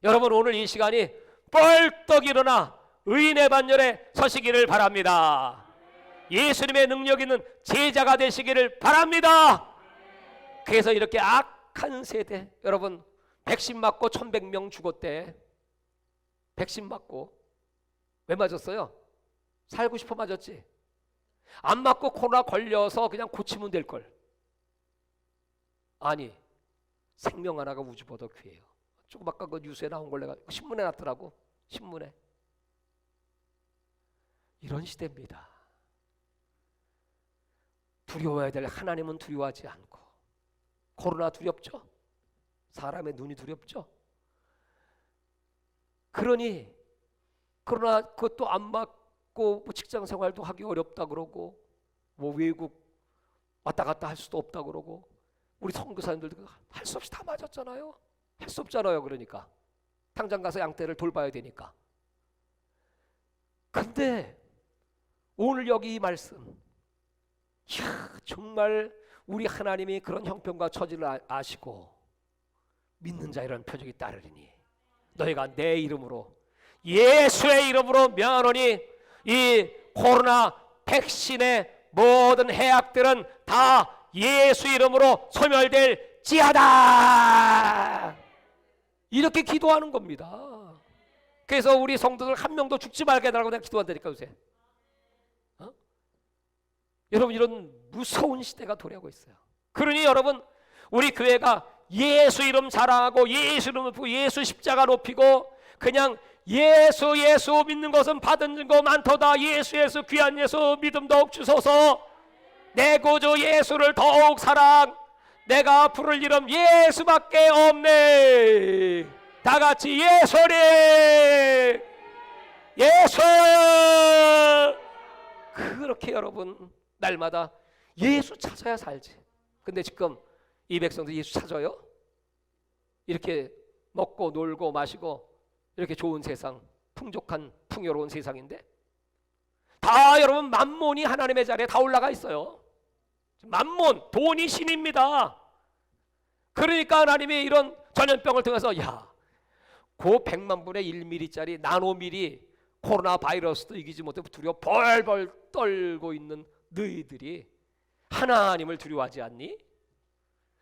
여러분 오늘 이 시간이 벌떡 일어나 의인의 반열에 서시기를 바랍니다. 예수님의 능력 있는 제자가 되시기를 바랍니다. 그래서 이렇게 악한 세대, 여러분 백신 맞고 1100명 죽었대. 백신 맞고. 왜 맞았어요? 살고 싶어 맞았지. 안 맞고 코로나 걸려서 그냥 고치면 될걸. 아니, 생명 하나가 우주보다 귀해요. 조금 아까 그 뉴스에 나온 걸 내가 신문에 났더라고. 신문에. 이런 시대입니다. 두려워해야 될 하나님은 두려워하지 않고, 코로나 두렵죠? 사람의 눈이 두렵죠? 그러니 코로나 그것도 안 맞고 뭐 직장 생활도 하기 어렵다 그러고 뭐 외국 왔다 갔다 할 수도 없다 그러고 우리 선교사님들도 할 수 없이 다 맞았잖아요. 할 수 없잖아요. 그러니까 당장 가서 양떼를 돌봐야 되니까. 근데 오늘 여기 이 말씀, 이야, 정말 우리 하나님이 그런 형편과 처지를 아시고 믿는 자 이런 표적이 따르리니 너희가 내 이름으로 예수의 이름으로 명하노니 이 코로나 백신의 모든 해악들은 다 예수 이름으로 소멸될지어다. 이렇게 기도하는 겁니다. 그래서 우리 성도들 한 명도 죽지 말게 해달라고 내가 기도한다니까 요새. 여러분 이런 무서운 시대가 도래하고 있어요. 그러니 여러분 우리 교회가 예수 이름 자랑하고 예수 이름 높이고 예수 십자가 높이고 그냥 예수 믿는 것은 받은 증거 많도다. 예수 귀한 예수 믿음 더욱 주소서. 내 구주 예수를 더욱 사랑. 내가 부를 이름 예수밖에 없네. 다 같이 예수리 예수. 그렇게 여러분 날마다 예수 찾아야 살지. 근데 지금 이 백성들 예수 찾아요? 이렇게 먹고 놀고 마시고 이렇게 좋은 세상, 풍족한 풍요로운 세상인데 다 여러분 만몬이 하나님의 자리에 다 올라가 있어요. 만몬, 돈이 신입니다. 그러니까 하나님이 이런 전염병을 통해서 그 100만 분의 1mm짜리 나노밀리 코로나 바이러스도 이기지 못해 두려워 벌벌 떨고 있는 너희들이 하나님을 두려워하지 않니?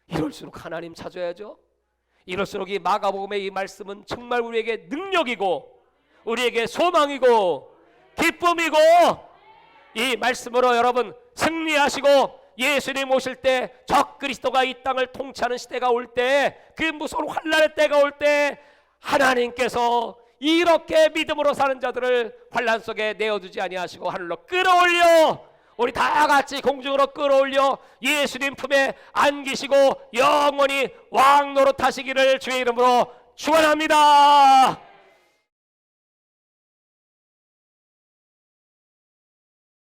이럴수록 하나님 찾아야죠. 이럴수록 이 마가복음의 이 말씀은 정말 우리에게 능력이고 우리에게 소망이고 기쁨이고 이 말씀으로 여러분 승리하시고 예수님 오실 때 적그리스도가 이 땅을 통치하는 시대가 올 때 그 무서운 환난의 때가 올 때 하나님께서 이렇게 믿음으로 사는 자들을 환난 속에 내어두지 아니하시고 하늘로 끌어올려 우리 다 같이 공중으로 끌어올려 예수님 품에 안기시고 영원히 왕노릇하시기를 주의 이름으로 축원합니다.